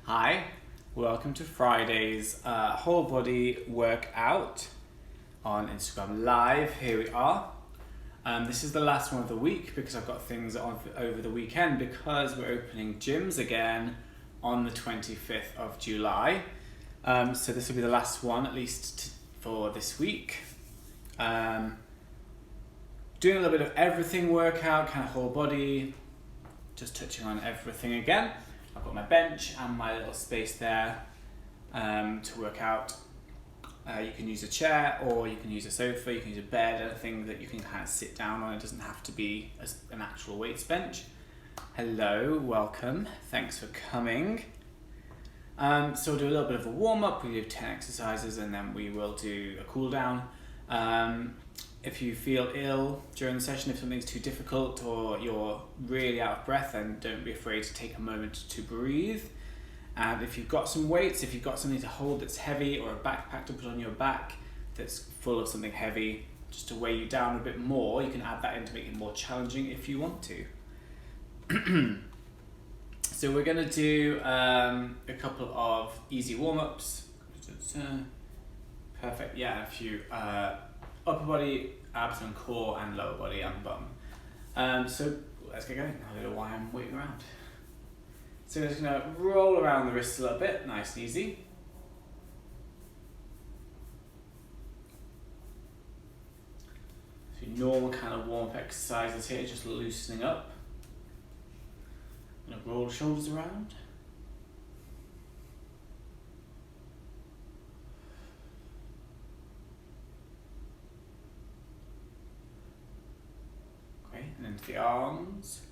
Hi, welcome to Friday's whole body workout on Instagram Live. Here we are. This is the last one of the week because I've got things on over the weekend because we're opening gyms again on the 25th of July. So this will be the last one, at least for this week. Doing a little bit of everything workout, kind of whole body, just touching on everything again. I've got my bench and my little space there to work out. You can use a chair or you can use a sofa, you can use a bed, anything that you can kind of sit down on. It doesn't have to be an actual weights bench. Hello, welcome, thanks for coming. So we'll do a little bit of a warm up, we do 10 exercises and then we will do a cool down. If you feel ill during the session, if something's too difficult or you're really out of breath, then don't be afraid to take a moment to breathe. And if you've got some weights, if you've got something to hold that's heavy or a backpack to put on your back that's full of something heavy, just to weigh you down a bit more, you can add that in to make it more challenging if you want to. So we're going to do a couple of easy warm-ups. Perfect, yeah, a few upper body, abs and core, and lower body and bum. So let's get going. I don't know why I'm waiting around. So we're just going to roll around the wrists a little bit, nice and easy. So normal kind of warm-up exercises here, just loosening up. I'm going to roll the shoulders around. Great, and into the arms.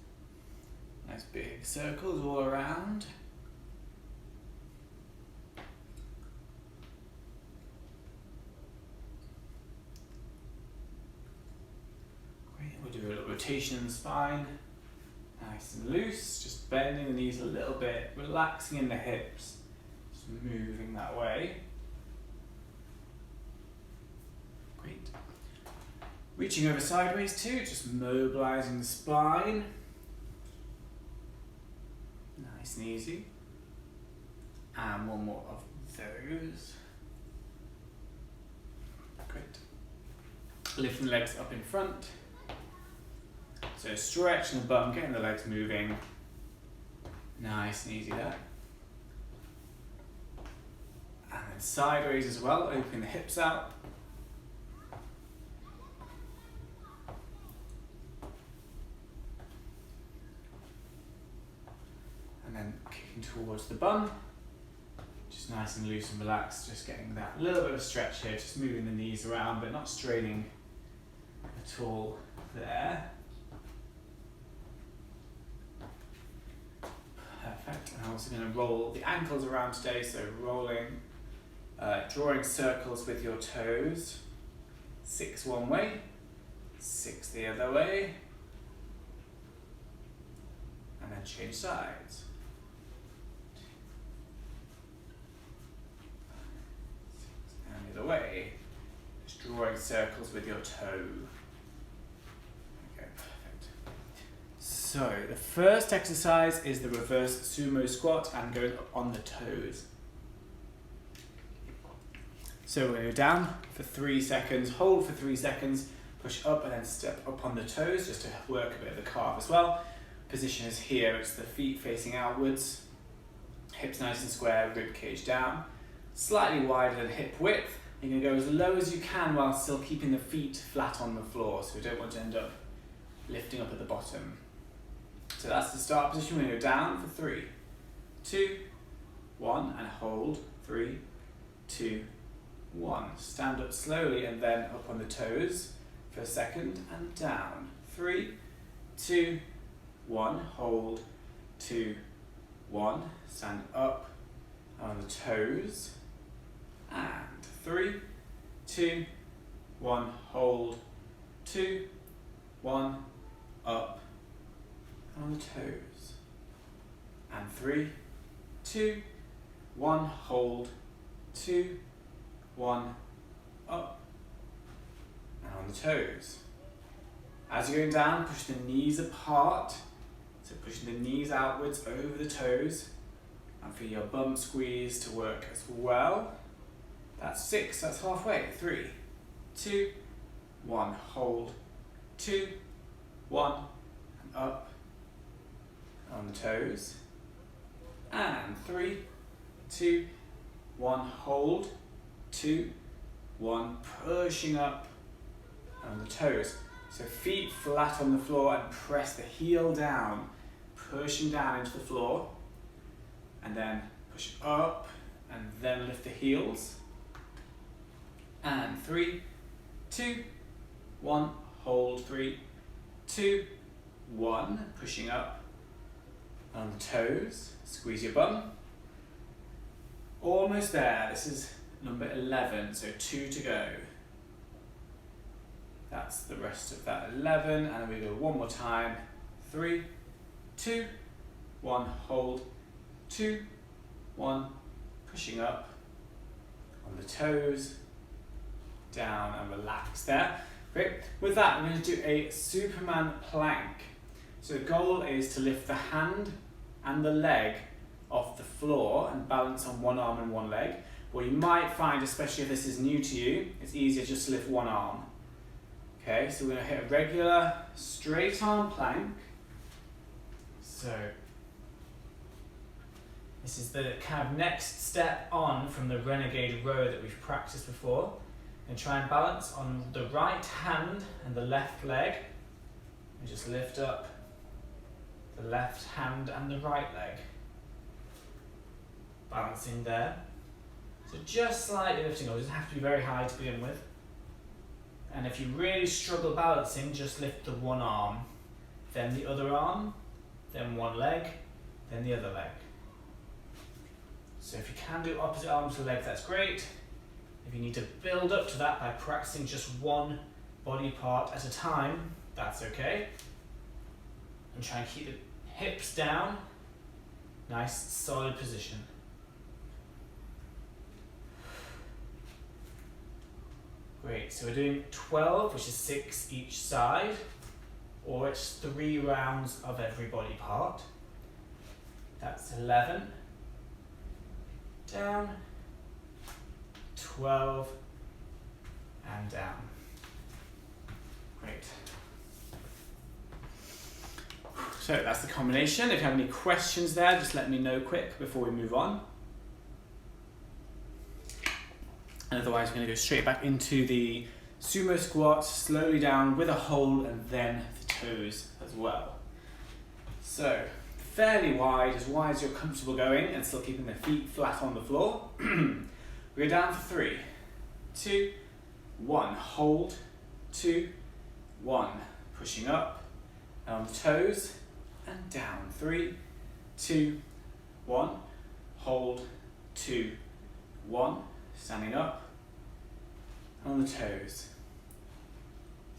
Nice big circles all around. Great, we'll do a little rotation in the spine. Nice and loose, just bending the knees a little bit, relaxing in the hips, just moving that way. Great. Reaching over sideways too, just mobilizing the spine. Nice and easy. And one more of those. Great. Lifting the legs up in front. So stretching the bum, getting the legs moving. Nice and easy there. And then sideways as well, opening the hips out. And then kicking towards the bum. Just nice and loose and relaxed, just getting that little bit of stretch here, just moving the knees around but not straining at all there. Perfect, and I'm also going to roll the ankles around today, so rolling, drawing circles with your toes, 6 one way, 6 the other way, and then change sides. 6 and the other way, just drawing circles with your toe. So the first exercise is the reverse sumo squat and going up on the toes. So we're going to go down for 3 seconds, hold for 3 seconds, push up and then step up on the toes just to work a bit of the calf as well. Position is here, it's the feet facing outwards, hips nice and square, rib cage down, slightly wider than hip width. You're going to go as low as you can while still keeping the feet flat on the floor, so we don't want to end up lifting up at the bottom. So that's the start position. We're going to go down for 3, 2, 1, and hold. 3, 2, 1. Stand up slowly and then up on the toes for a second and down. 3, 2, 1. Hold. 2, 1. Stand up on the toes. And 3, 2, 1. Hold. 2, 1. Up. On the toes. And 3, 2, 1, hold, 2, 1, up, and on the toes. As you're going down, push the knees apart, so pushing the knees outwards over the toes, And for your bum squeeze to work as well. That's 6, that's halfway. 3, 2, 1, hold, 2, 1, and up, on the toes, and 3, 2, 1, hold, 2, 1, pushing up on the toes. So feet flat on the floor and press the heel down, pushing down into the floor, and then push up, and then lift the heels, and 3, 2, 1, hold, 3, 2, 1, pushing up on the toes, squeeze your bum. Almost there, this is number 11, so 2 to go. That's the rest of that 11, and then we go one more time. 3, 2, 1, hold, 2, 1, pushing up on the toes, down and relax there. Great. With that, we're going to do a Superman plank. So the goal is to lift the hand and the leg off the floor and balance on one arm and one leg. What you might find, especially if this is new to you, it's easier just to lift one arm. Okay, so we're going to hit a regular straight arm plank. So this is the kind of next step on from the renegade row that we've practiced before. And try and balance on the right hand and the left leg. And just lift up the left hand and the right leg. Balancing there. So just slightly lifting up, it doesn't have to be very high to begin with. And if you really struggle balancing, just lift the one arm, then the other arm, then one leg, then the other leg. So if you can do opposite arms to legs, that's great. If you need to build up to that by practicing just one body part at a time, that's okay. And try and keep the hips down, nice solid position. Great, so we're doing 12, which is 6 each side, or it's 3 rounds of every body part. That's 11, down, 12, and down. Great. So that's the combination. If you have any questions there, just let me know quick before we move on. And otherwise, we're going to go straight back into the sumo squat, slowly down with a hold and then the toes as well. So fairly wide as you're comfortable going and still keeping the feet flat on the floor. We go down for 3, 2, 1, hold, 2, 1, pushing up, and on the toes, and down, 3, 2, 1, hold, 2, 1, standing up, and on the toes,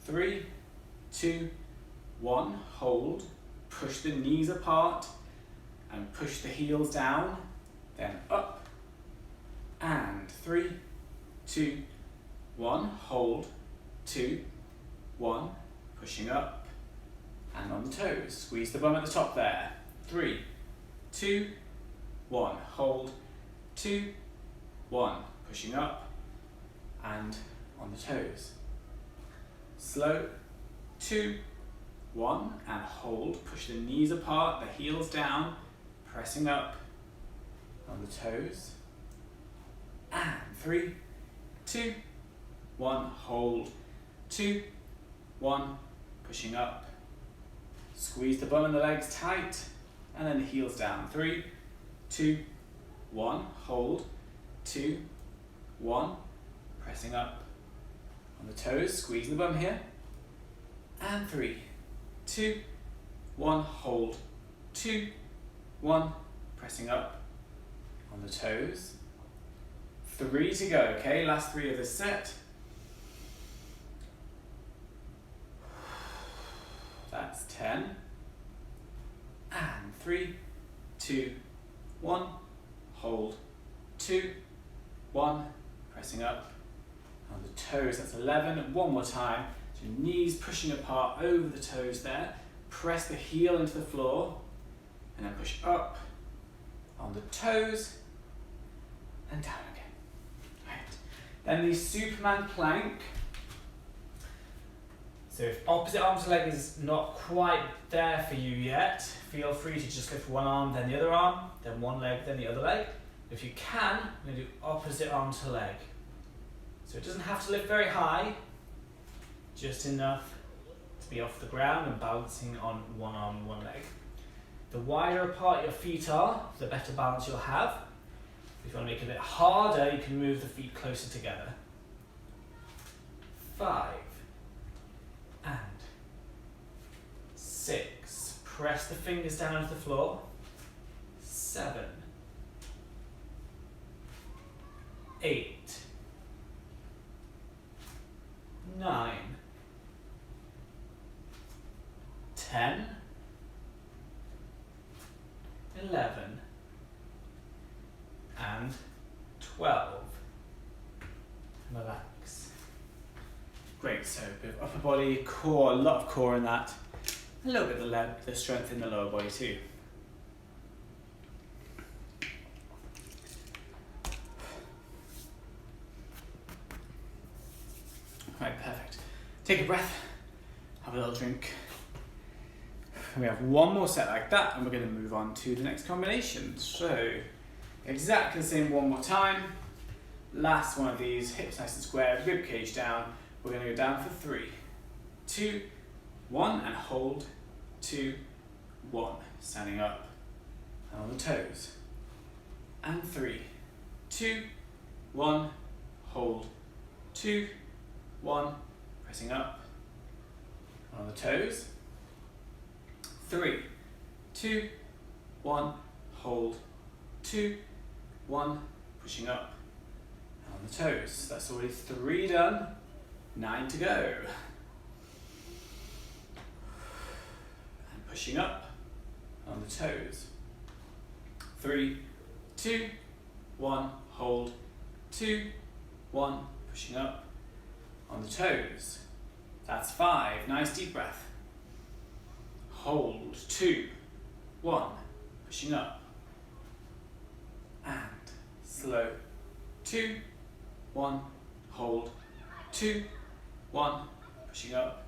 3, 2, 1, hold, push the knees apart, and push the heels down, then up, and 3, 2, 1, hold, 2, 1, pushing up, and on the toes. Squeeze the bum at the top there. 3, 2, 1, hold, 2, 1, pushing up, and on the toes. Slow, 2, 1, and hold, push the knees apart, the heels down, pressing up on the toes. And 3, 2, 1, hold, 2, 1, pushing up. Squeeze the bum and the legs tight, and then the heels down. 3, 2, 1, hold, 2, 1, pressing up on the toes, squeeze the bum here. And 3, 2, 1, hold, 2, 1, pressing up on the toes. 3 to go, okay? Last 3 of this set. That's 10. And 3, 2, 1, hold, 2, 1, pressing up on the toes. That's 11. One more time. So knees pushing apart over the toes there. Press the heel into the floor and then push up on the toes, and down again. Right. Then the Superman plank. So if opposite arm to leg is not quite there for you yet, feel free to just lift one arm, then the other arm, then one leg, then the other leg. If you can, we're going to do opposite arm to leg. So it doesn't have to lift very high, just enough to be off the ground and balancing on one arm and one leg. The wider apart your feet are, the better balance you'll have. If you want to make it a bit harder, you can move the feet closer together. 5 and 6. Press the fingers down to the floor. 7, 8, 9, 10, 11, and 12. Relax. Great, so a bit of upper body, core, a lot of core in that. A little bit of the strength in the lower body too. Right, perfect. Take a breath, have a little drink. We have one more set like that, and we're going to move on to the next combination. So, exactly the same one more time. Last one of these, hips nice and square, rib cage down. We're going to go down for 3, 2, 1, and hold. 2, 1. Standing up and on the toes. And 3, 2, 1, hold. 2, 1, pressing up on the toes. 3, 2, 1, hold. 2, 1, pushing up on the toes. That's already 3 done. 9 to go. And pushing up on the toes. 3, 2, 1, hold. 2, 1, pushing up on the toes. That's 5. Nice deep breath. Hold. 2, 1, pushing up. And slow. 2, 1, hold. 2, 1, pushing up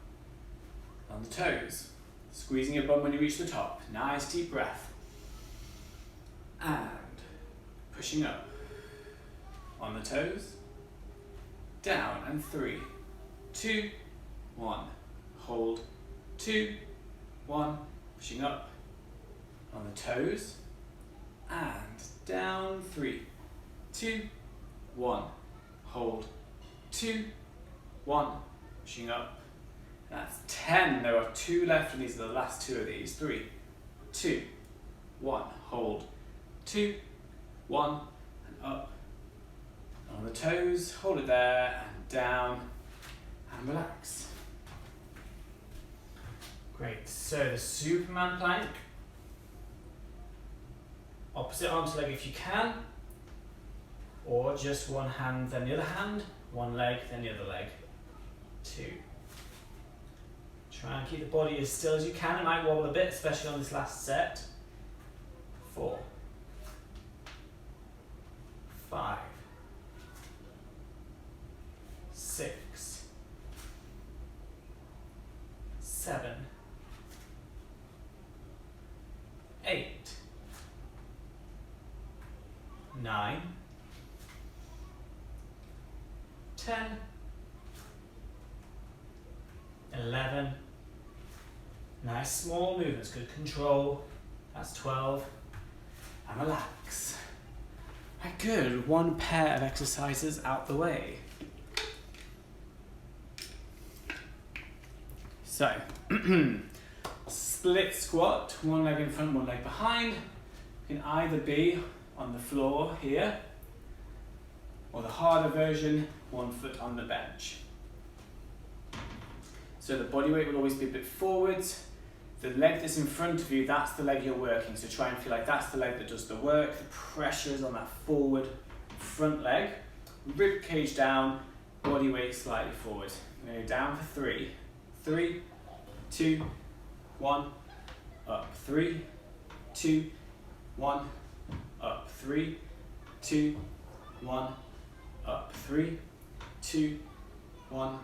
on the toes. Squeezing your bum when you reach the top. Nice deep breath. And pushing up on the toes. Down and 3, 2, 1, hold. 2, 1, pushing up on the toes. And down 3, 2, 1, hold. 2, 1, pushing up. That's 10. There are 2 left, and these are the last 2 of these. 3, 2, 1, hold. 2, 1, and up. On the toes, hold it there, and down, and relax. Great, so the Superman plank. Opposite arm to leg if you can, or just one hand, then the other hand, one leg, then the other leg. 2. Try and keep the body as still as you can. It might wobble a bit, especially on this last set. 4, 5, 6, 7, 8, 9, 10, 11. Nice small movements, good control. That's 12. And relax. Right, good. One pair of exercises out the way. So, split squat, one leg in front, one leg behind. You can either be on the floor here, or the harder version, one foot on the bench. So the body weight will always be a bit forwards. The leg that's in front of you, that's the leg you're working. So try and feel like that's the leg that does the work. The pressure is on that forward front leg. Rib cage down, body weight slightly forward. We're going to go down for 3. 3, 2, 1, up. 3, 2, 1, up 3, 2, 1, up 3, 2, 1,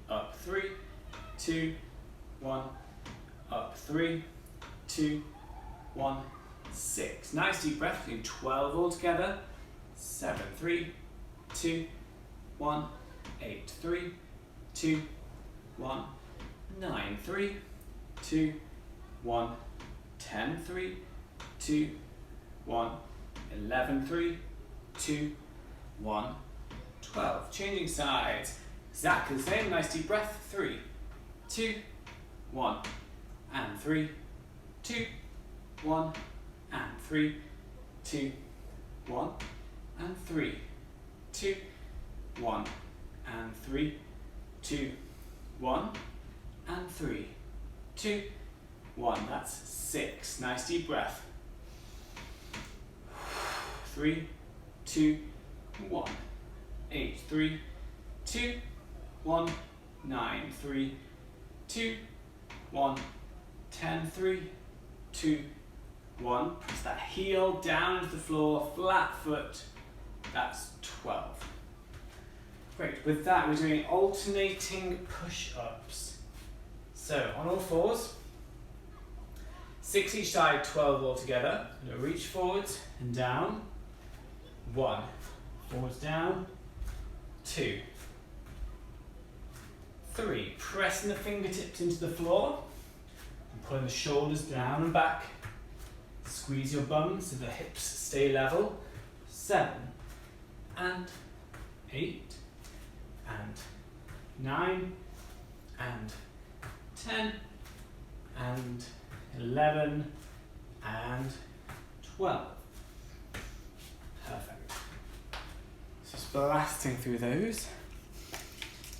up 3, 2, 1, up 3, 2, 1, 6. Nice deep breath, doing 12 altogether. 7, 3, 2, 1, 8, 3, 2, 1, 9, 3, 2, 1, 10, 3, 2, 1, 11, 3, 2, 1, 12. Changing sides. Exactly the same. Nice deep breath. 3, 2, 1, and 3, 2, 1, and 3, 2, 1, and 3, 2, 1, and 3, 2, 1, and 3, 2, 1. That's 6. Nice deep breath. 3, 2, 1. 8, 3, 2, 1, 9, 3, 2, 1, 10, 3, 2, 1. Press that heel down into the floor, flat foot. That's 12. Great. With that, we're doing alternating push-ups. So on all fours, 6 each side, 12 altogether. Reach forwards and down. 1. Forwards down. 2. 3. Pressing the fingertips into the floor and pulling the shoulders down and back. Squeeze your bum so the hips stay level. 7 and 8 and 9 and 10 and 11 and 12. Perfect. Just blasting through those.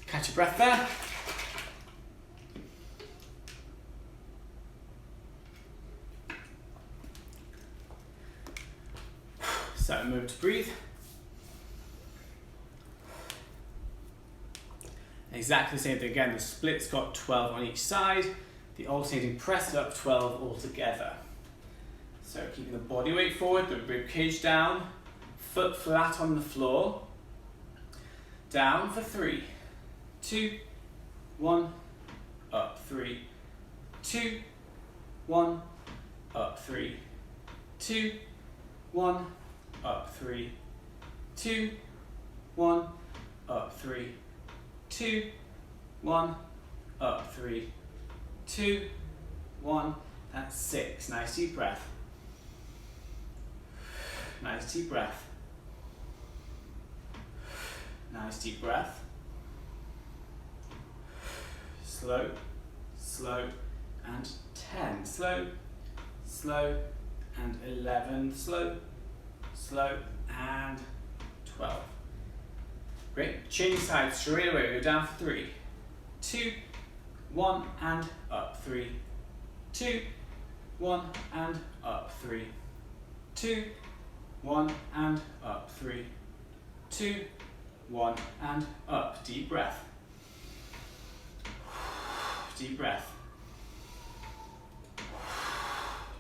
Catch your breath there. So remember to breathe. Exactly the same thing again. The split's got 12 on each side. The alternating press up 12 altogether. So keeping the body weight forward, the rib cage down, foot flat on the floor. Down for 3, 2, 1, up 3, 2, 1, up 3, 2, 1, up 3, 2, 1, up 3, 2, 1, up 3, 2, 1. That's 6. Nice deep breath. Nice deep breath. Nice deep breath. Slow, slow, and 10. Slow, slow, and 11. Slow, slow, and 12. Great. Change sides straight away. We go down for 3, 2, 1, and up 3, 2, 1, and up 3, 2, 1, and up 3, 2, 1, and up. Deep breath. Deep breath.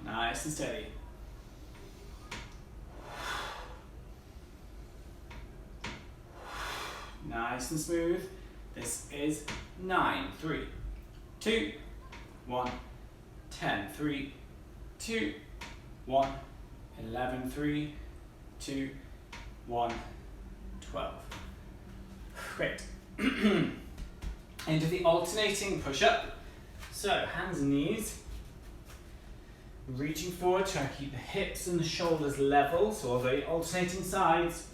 Nice and steady. Nice and smooth. This is 9, 3, 2, 1, 10, 3, 2, 1, 11, 3, 2, 1, 12. Great. Into the alternating push-up. So hands and knees. Reaching forward, trying to keep the hips and the shoulders level. So although you're alternating sides,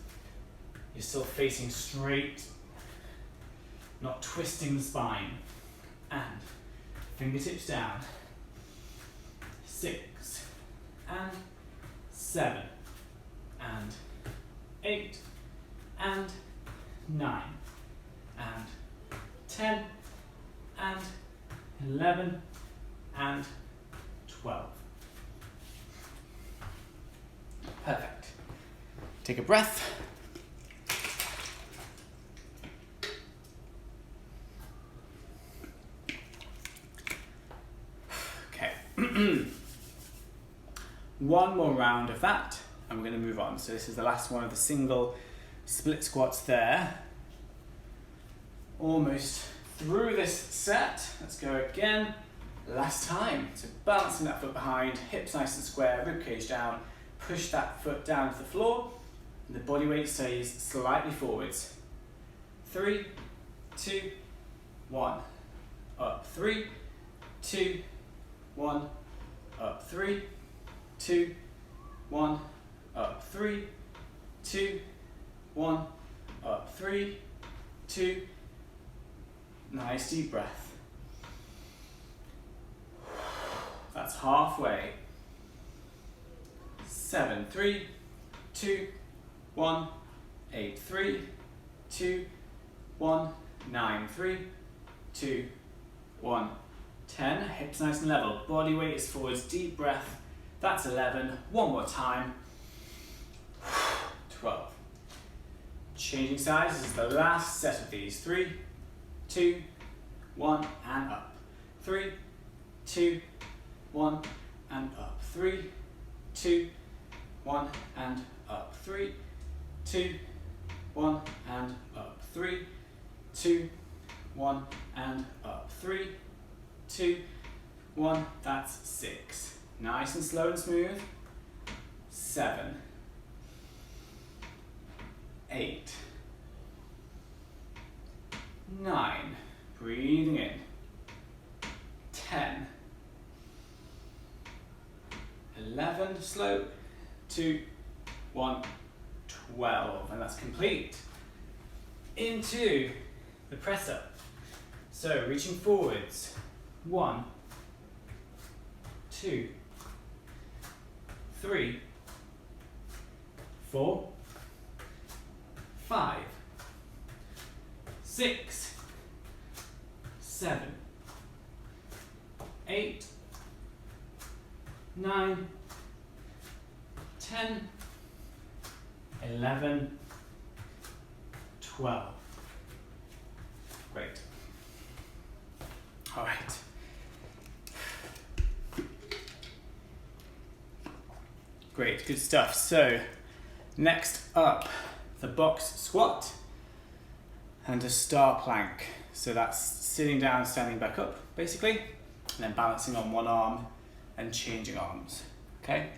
you're still facing straight, not twisting the spine. And fingertips down. 6 and 7 and 8 and 9 and 10 and 11 and 12. Perfect. Take a breath. Okay. One more round of that, and we're going to move on. So this is the last one of the single split squats there. Almost through this set. Let's go again. Last time. So balancing that foot behind, hips nice and square, rib cage down, push that foot down to the floor, and the body weight stays slightly forwards. 3, 2, 1. Up. 3, 2, 1. Up. 3, 2, 1. Up. 3, 2, 1. Up. 3, 2. Nice deep breath. That's halfway. 7, 3, 2, 1, 8, 3, 2, 1, 9, 3, 2, 1, 10. Hips nice and level. Body weight is forwards. Deep breath. That's 11. One more time. 12. Changing sides. This is the last set of these. 3, 2, 1, and up. 3, 2, 1, and up. 3, 2, 1, and up. 3, 2, 1, and up. 3, 2, 1, and up. 3, 2, 1. That's 6. Nice and slow and smooth. 7, 8, 9. Breathing in. 10, 11, slow, 2, 1, 12, and that's complete. Into the press up. So reaching forwards, 1, 2, 3, 4, 5, 6, 7, 8, 9, 10, 11, 12. Great. All right. Great, good stuff. So, next up, the box squat and a star plank. So that's sitting down, standing back up, basically, and then balancing on one arm and changing arms, okay?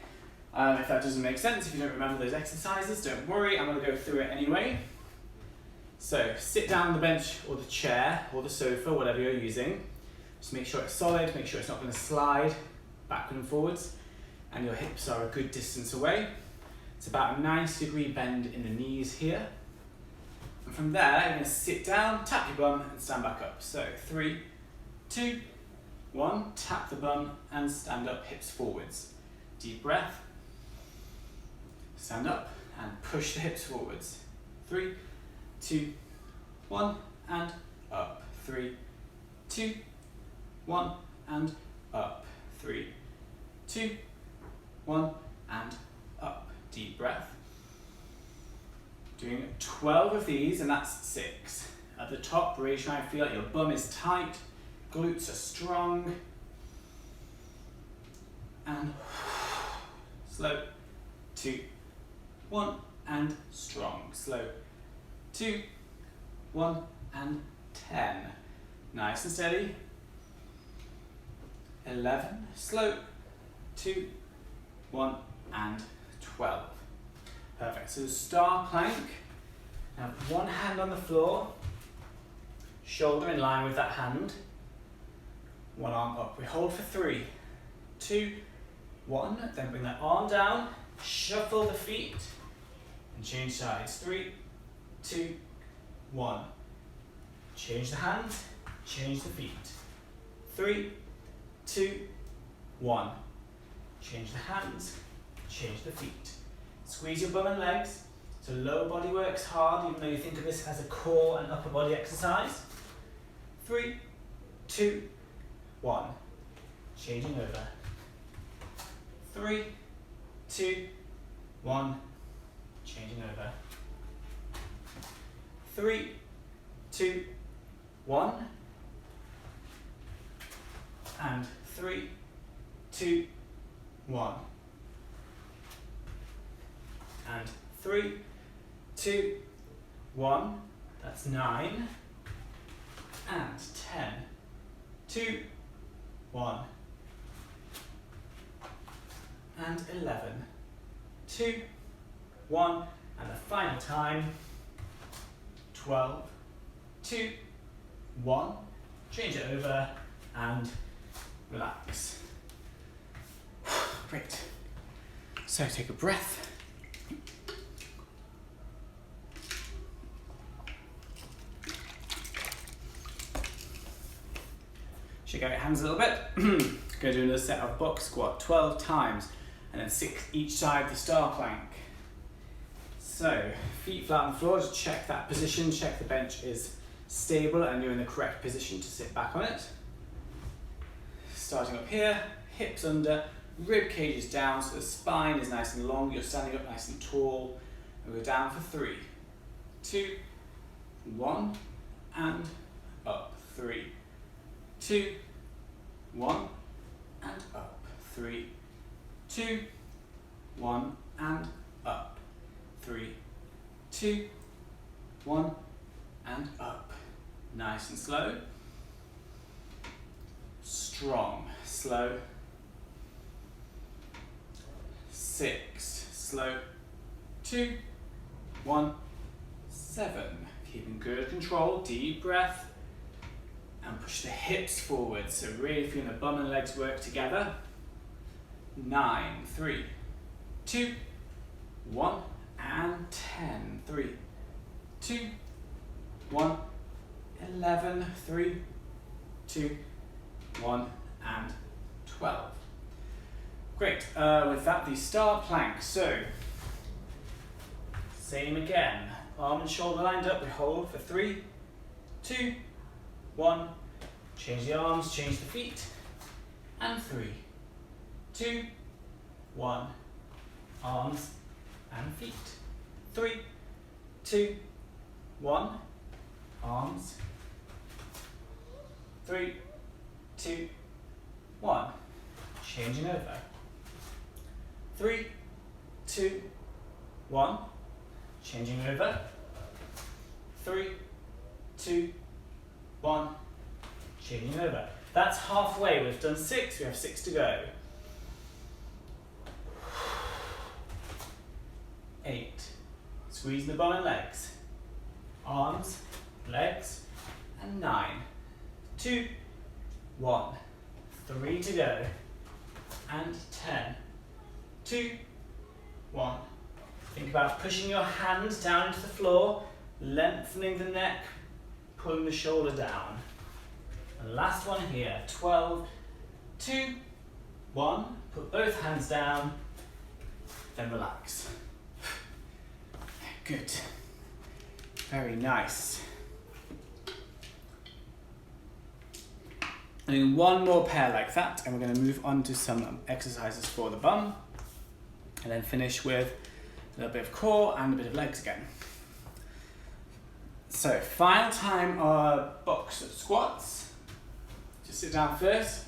If that doesn't make sense, if you don't remember those exercises, don't worry, I'm gonna go through it anyway. So sit down on the bench or the chair or the sofa, whatever you're using. Just make sure it's solid, make sure it's not gonna slide backward and forwards, and your hips are a good distance away. It's about a 90-degree bend in the knees here. And from there, you're gonna sit down, tap your bum, and stand back up. So 3, 2, 1, tap the bum and stand up, hips forwards. Deep breath. Stand up and push the hips forwards. 3, 2, 1, and up. 3, 2, 1, and up. 3, 2, 1, and up. Deep breath. Doing 12 of these, and that's 6. At the top, really try and feel like your bum is tight, glutes are strong, and slow. 2, 1, and strong. Slow. 2, 1, and 10. Nice and steady. 11, slow. 2, 1, and 12. Perfect. So star plank. Now one hand on the floor, shoulder in line with that hand. One arm up. We hold for 3, 2, 1. Then bring that arm down. Shuffle the feet and change sides. 3, 2, 1. Change the hands. Change the feet. 3, 2, 1. Change the hands. Change the feet. Squeeze your bum and legs, so lower body works hard, even though you think of this as a core and upper body exercise. 3, 2, 1. Changing over. 3, 2, 1. Changing over. 3, 2, 1. And 3, 2, 1. and 3, 2, 1, that's 9, and 10, 2, 1, and 11, 2, 1, and the final time, 12, 2, 1, change it over and relax. Great. So take a breath. Shake out your hands a little bit. Going to do another set of box squat, 12 times, and then 6 each side of the star plank. So, feet flat on the floor, just check that position, check the bench is stable and you're in the correct position to sit back on it. Starting up here, hips under, rib cage is down, so the spine is nice and long, you're standing up nice and tall. And we'll go down for 3, 2, 1, and up, 3, 2, 1, and up, 3, 2, 1, and up, 3, 2, 1, and up. Nice and slow. Strong, slow. 6, slow. 2, 1, 7. Keeping good control, deep breath. And push the hips forward, so really feeling the bum and legs work together. 9, 3, 2, 1, and 10, 3, 2, 1, 11, 3, 2, 1, and 12. Great, with that, the star plank. So, same again, arm and shoulder lined up, we hold for 3, 2, 1, change the arms, change the feet, and 3, 2, 1, arms and feet, 3, 2, 1, arms, 3, 2, 1, changing over, 3, 2, 1, changing over, 3, 2, 1, changing over. That's halfway, we've done 6, we have 6 to go. 8, squeeze the bum and legs, arms, legs, and 9, 2, 1, 3 to go, and 10, 2, 1. Think about pushing your hands down into the floor, lengthening the neck, pulling the shoulder down. And last one here, 12, 2, 1, put both hands down, then relax. Good. Very nice. And doing one more pair like that, and we're going to move on to some exercises for the bum, and then finish with a little bit of core and a bit of legs again. So, final time box squats. Just sit down first,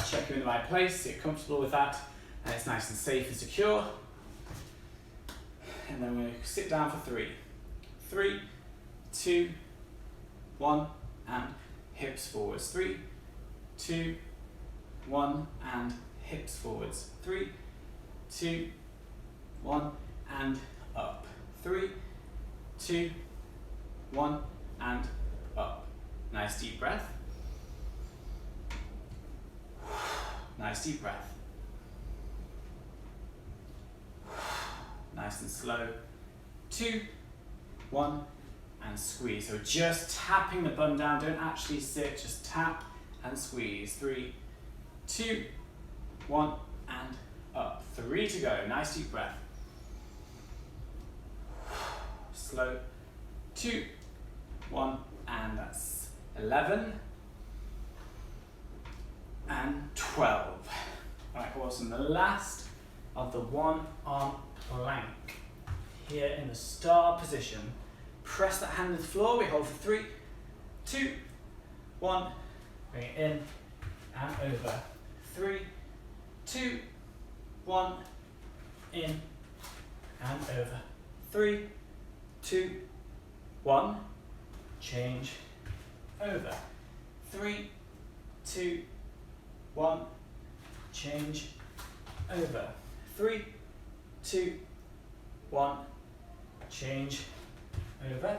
check you're in the right place, get comfortable with that, and it's nice and safe and secure. And then we're going to sit down for 3. 3, 2, 1, and hips forwards. 3, 2, 1, and hips forwards. 3, 2, 1, and up. 3, 2, 1, and up. Nice deep breath. Nice deep breath. Nice and slow. 2, 1, and squeeze. So just tapping the bum down, don't actually sit, just tap and squeeze. 3, 2, 1, and up. 3 to go. Nice deep breath. Slow. 2, 1, and that's 11 and 12. All right, awesome. The last of the one arm plank here in the star position. Press that hand to the floor. We hold for 3, 2, 1. Bring it in and over. 3, 2, 1. In and over. 3, 2, 1, change, over. 3, 2, 1, change, over. 3, 2, 1, change, over.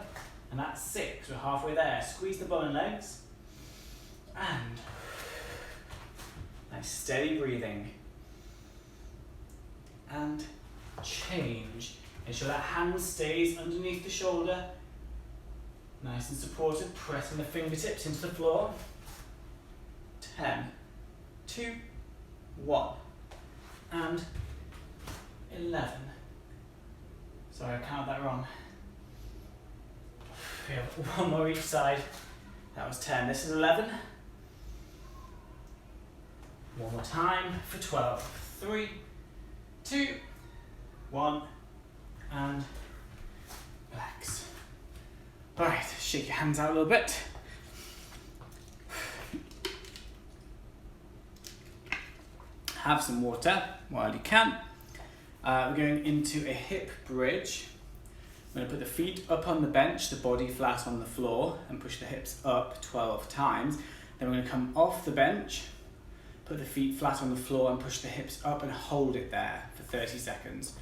And that's 6, we're halfway there. Squeeze the bum and legs. And nice steady breathing. And change. Ensure that hand stays underneath the shoulder. Nice and supported, pressing the fingertips into the floor. 10, 2, 1, and 11. Sorry, I counted that wrong. We have one more each side. That was 10. This is 11. One more time for 12. 3, 2, 1, and relax. Alright, shake your hands out a little bit. Have some water while you can. We're going into a hip bridge. I'm going to put the feet up on the bench, the body flat on the floor, and push the hips up 12 times. Then we're going to come off the bench, put the feet flat on the floor and push the hips up and hold it there for 30 seconds.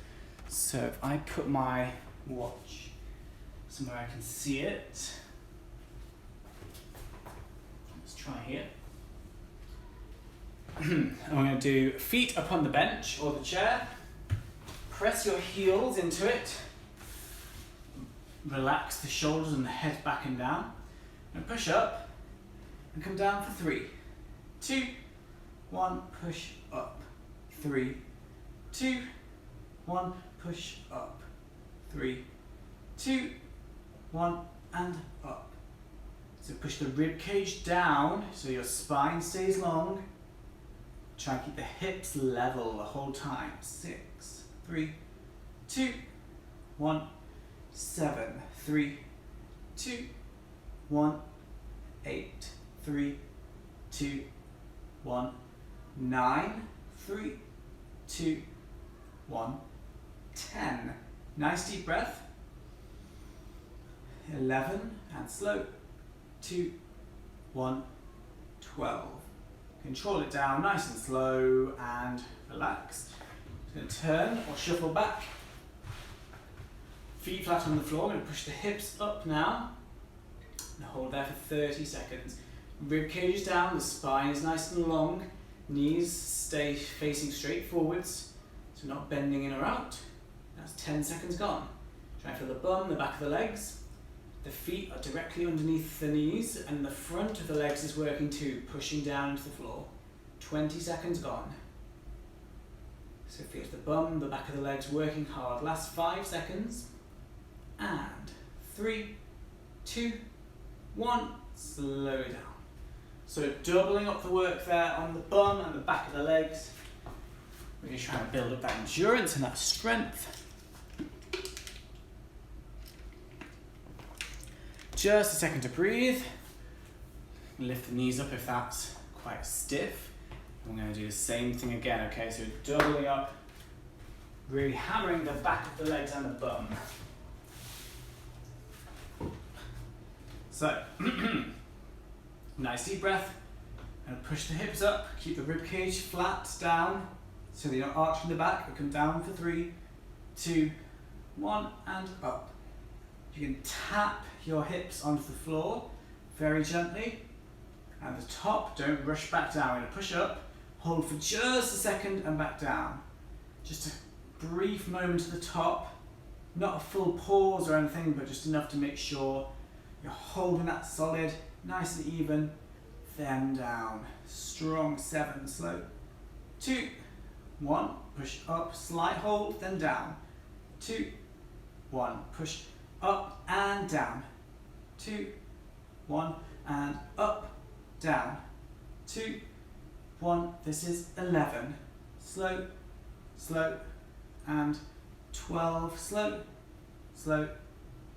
So if I put my watch somewhere I can see it. Let's try here. I'm going to do feet up on the bench or the chair. Press your heels into it. Relax the shoulders and the head back and down. And push up and come down for 3, 2, 1, push up. 3, 2, 1, push up. 3, 2, 1, and up. So push the rib cage down so your spine stays long. Try and keep the hips level the whole time. 6, 3, 2, 1, 7, 3, 2, 1, 8, 3, 2, 1, 9, 3, 2, 1, 10. Nice deep breath. 11, and slow. 2, 1, 12. Control it down nice and slow and relax. Just going to turn or shuffle back. Feet flat on the floor. I'm going to push the hips up now and hold there for 30 seconds. Rib cage is down, the spine is nice and long. Knees stay facing straight forwards, so not bending in or out. That's 10 seconds gone. Try and feel the bum, the back of the legs. The feet are directly underneath the knees and the front of the legs is working too, pushing down into the floor. 20 seconds gone. So feel the bum, the back of the legs working hard. Last 5 seconds. And 3, 2, 1, slow down. So doubling up the work there on the bum and the back of the legs. Really trying to build up that endurance and that strength. Just a second to breathe. Lift the knees up if that's quite stiff. I'm going to do the same thing again, okay? So doubling up, really hammering the back of the legs and the bum. So, nice deep breath, and push the hips up, keep the rib cage flat down, so that you're not arching the back, but come down for 3, 2, 1, and up. You can tap your hips onto the floor, very gently, at the top, don't rush back down. We're going to push up, hold for just a second, and back down. Just a brief moment to the top, not a full pause or anything, but just enough to make sure you're holding that solid, nice and even, then down. Strong, 7, slow. 2, 1, push up, slight hold, then down. 2, 1, push up and down. 2, 1, and up, down. 2, 1, this is 11. Slow, slow, and 12, slow, slow,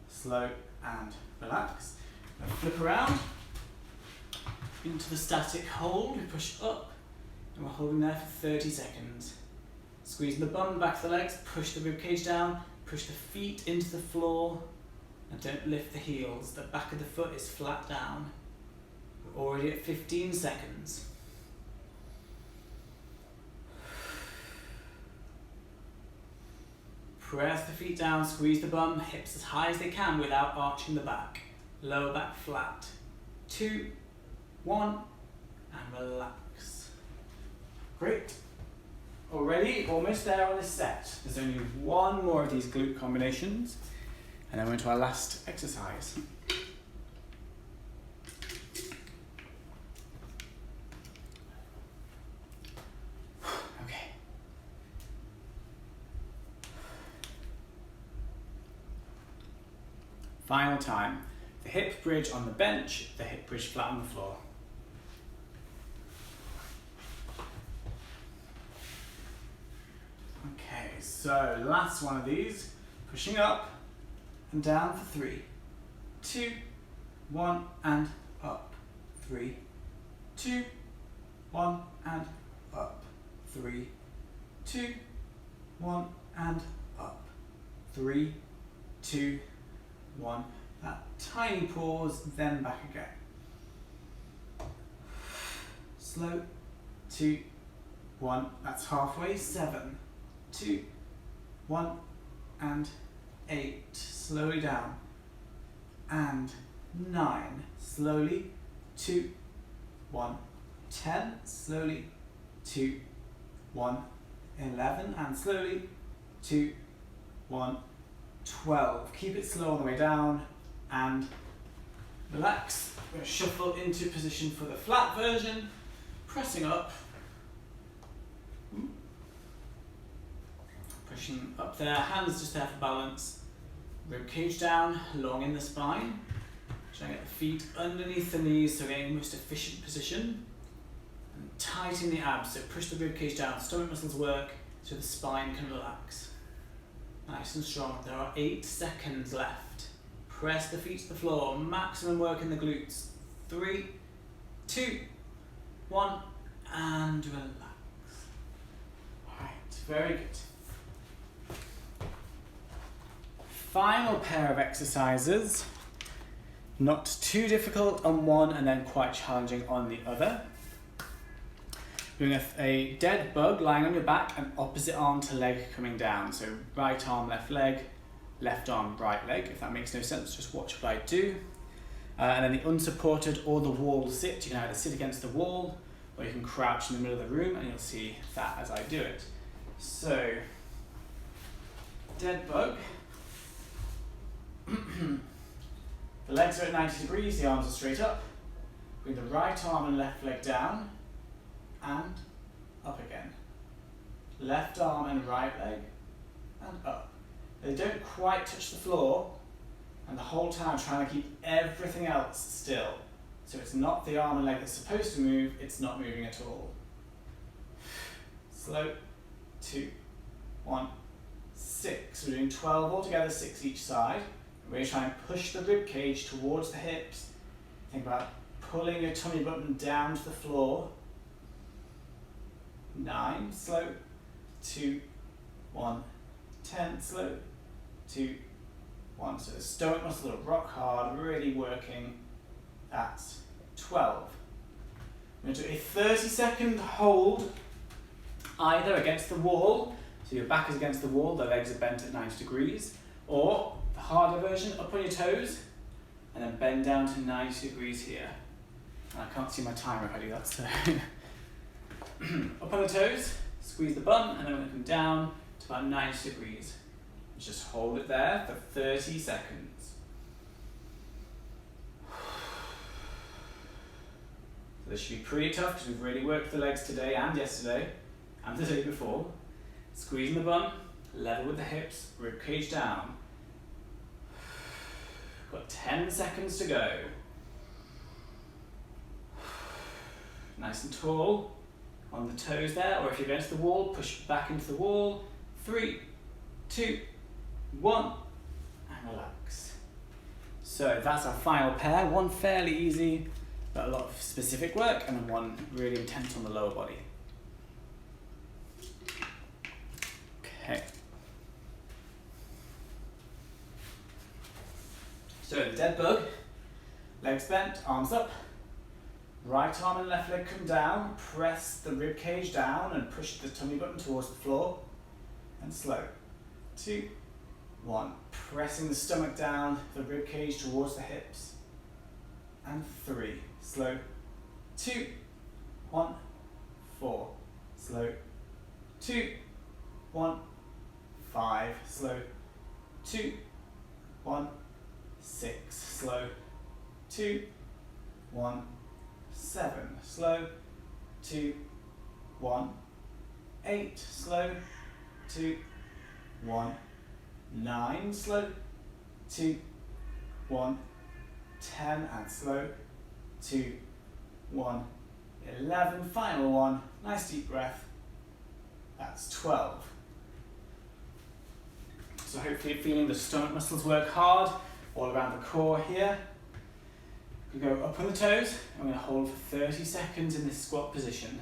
slow, and relax. Now flip around into the static hold. We push up and we're holding there for 30 seconds. Squeezing the bum, back of the legs, push the rib cage down, push the feet into the floor and don't lift the heels. The back of the foot is flat down. We're already at 15 seconds. Press the feet down, squeeze the bum, hips as high as they can without arching the back. Lower back flat. 2, 1, and relax. Great. Already almost there on this set. There's only one more of these glute combinations, and then we're into our last exercise. Okay. Final time. The hip bridge on the bench, the hip bridge flat on the floor. Okay, so last one of these. Pushing up and down for 3, 2, 1, and up. 3, 2, 1, and up. 3, 2, 1, and up. 3, 2, 1. That tiny pause, then back again. Slow. 2, 1. That's halfway. 7, 2, 1, and 8. Slowly down. And 9. Slowly. 2, 1. 10. Slowly. 2, 1. 11. And slowly. 2, 1. 12. Keep it slow on the way down. And relax. We're going to shuffle into position for the flat version. Pressing up. Pushing up there, hands just there for balance. Rib cage down, long in the spine. Trying to get the feet underneath the knees so getting the most efficient position. And tighten the abs, so push the rib cage down, stomach muscles work so the spine can relax. Nice and strong. There are 8 seconds left. Press the feet to the floor, maximum work in the glutes. 3, 2, 1, and relax. Alright, very good. Final pair of exercises. Not too difficult on one and then quite challenging on the other. Doing a dead bug lying on your back and opposite arm to leg coming down. So right arm, left leg, left arm, right leg. If that makes no sense, just watch what I do. And then the unsupported or the wall sit. You can either sit against the wall or you can crouch in the middle of the room and you'll see that as I do it. So, dead bug. The legs are at 90 degrees, the arms are straight up. Bring the right arm and left leg down and up again. Left arm and right leg and up. They don't quite touch the floor, and the whole time trying to keep everything else still. So it's not the arm and leg that's supposed to move, it's not moving at all. Slow. 2, 1, 6. We're doing 12 altogether, 6 each side. We're trying to push the rib cage towards the hips. Think about pulling your tummy button down to the floor. 9, slow. 2, 1, 10, slow. 2, 1. So the stomach muscles are rock hard, really working. That's 12. We're going to do a 30-second hold, either against the wall, so your back is against the wall, the legs are bent at 90 degrees, or the harder version, up on your toes, and then bend down to 90 degrees here. And I can't see my timer if I do that, so up on the toes, squeeze the bum, and then we're going to come down to about 90 degrees. Just hold it there for 30 seconds. So this should be pretty tough because we've really worked the legs today and yesterday and the day before. Squeezing the bum, level with the hips, rib cage down. Got 10 seconds to go. Nice and tall on the toes there, or if you're against the wall, push back into the wall. 3, 2, 1, and relax. So that's our final pair. One fairly easy, but a lot of specific work, and then one really intense on the lower body. Okay. So the dead bug, legs bent, arms up. Right arm and left leg come down, press the rib cage down and push the tummy button towards the floor. And slow. 2, 1. Pressing the stomach down, the rib cage towards the hips. And 3. Slow. 2, 1, 4. Slow. 2, 1, 5. Slow. 2, 1, 6. Slow. 2, 1, 7. Slow. 2, 1, 8. Slow. 2, 1, 9. Slow. 2, 1, 10. And slow. 2, 1, 11. Final one. Nice deep breath. That's 12. So hopefully you're feeling the stomach muscles work hard all around the core here. We go up on the toes. I'm going to hold for 30 seconds in this squat position.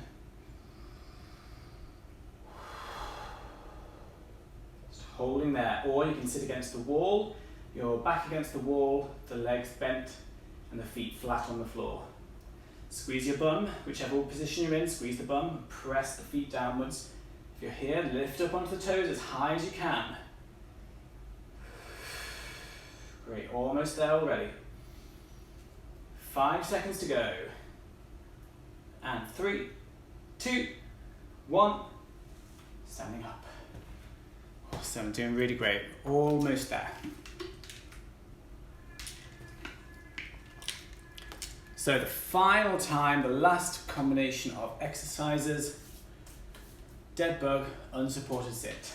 Just holding there. Or you can sit against the wall, your back against the wall, the legs bent, and the feet flat on the floor. Squeeze your bum, whichever position you're in, squeeze the bum, press the feet downwards. If you're here, lift up onto the toes as high as you can. Great, almost there already. 5 seconds to go. And 3, 2, 1. Standing up. Awesome, doing really great. Almost there. So the final time, the last combination of exercises, dead bug, unsupported sit.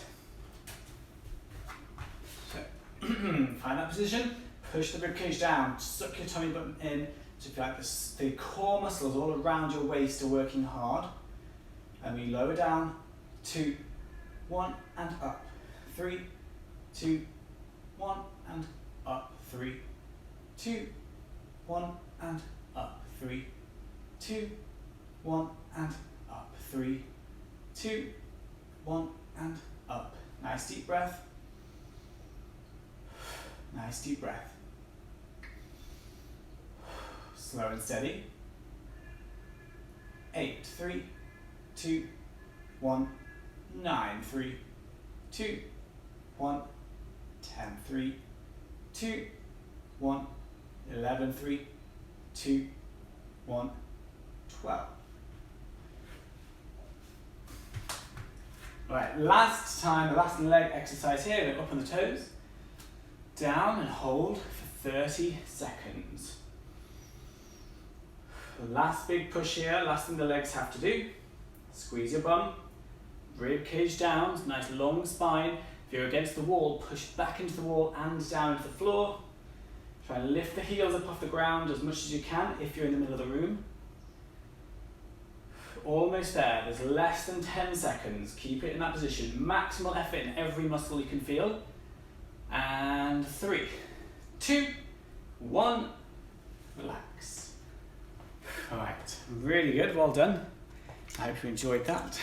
So find that position, push the ribcage down, suck your tummy button in, so feel like the core muscles all around your waist are working hard. And we lower down, 2, 1, and up. 3, 2, 1, and up. 3, 2, 1, and up. 3, 2, 1, and up. 3, 2, 1, and up. Nice deep breath. Nice deep breath. Slow and steady. 8, 3, 2, 1, 9, 3, 2, 1, 10, 3, 2, 1, 11, 3, 2, 1, 12. Right, last time, the last leg exercise here, we're up on the toes, down and hold for 30 seconds. The last big push here, last thing the legs have to do, squeeze your bum, rib cage down, nice long spine. If you're against the wall, push back into the wall and down into the floor. Try and lift the heels up off the ground as much as you can if you're in the middle of the room. Almost there, there's less than 10 seconds. Keep it in that position. Maximal effort in every muscle you can feel. And 3, 2, 1, relax. All right, really good, well done. I hope you enjoyed that.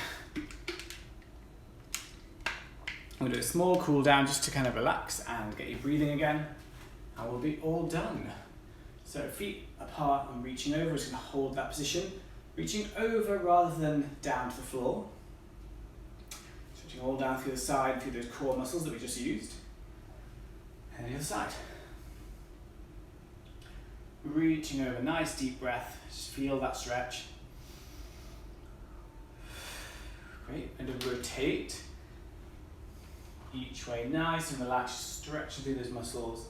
I'm gonna do a small cool down just to kind of relax and get you breathing again. And we'll be all done. So feet apart and reaching over, we're just gonna hold that position. Reaching over rather than down to the floor. Stretching all down through the side, through those core muscles that we just used. And the other side. Reaching over, nice deep breath. Just feel that stretch. Great, and to rotate. Each way, nice and relaxed, stretching through those muscles.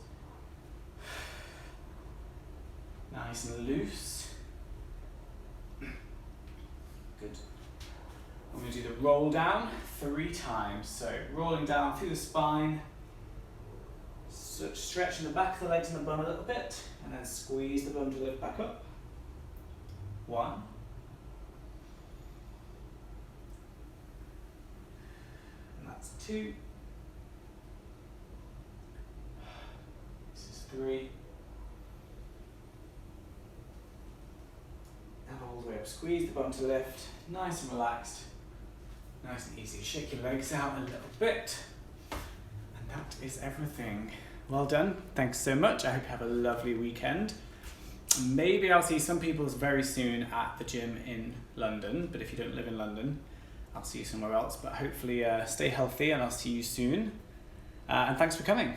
Nice and loose. Good. I'm going to do the roll down 3 times. So rolling down through the spine, stretching the back of the legs and the bum a little bit, and then squeeze the bum to lift back up. 1. And that's 2. This is 3. And all the way up. Squeeze the bum to lift. Nice and relaxed. Nice and easy. Shake your legs out a little bit. And that is everything. Well done. Thanks so much. I hope you have a lovely weekend. Maybe I'll see some people very soon at the gym in London, but if you don't live in London, I'll see you somewhere else. But hopefully stay healthy and I'll see you soon. And thanks for coming.